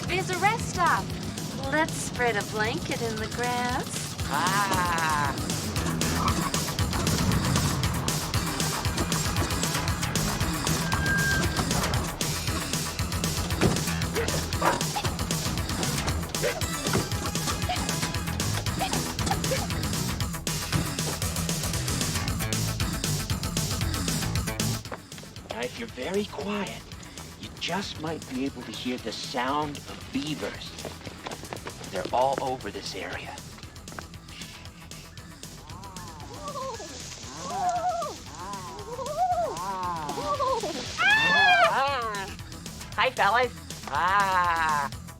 There's a rest stop. Let's spread a blanket in the grass. Ah! Now, if you're very quiet, you just might be able to hear the sound of beavers. They're all over this area. Hi, fellas. Ah.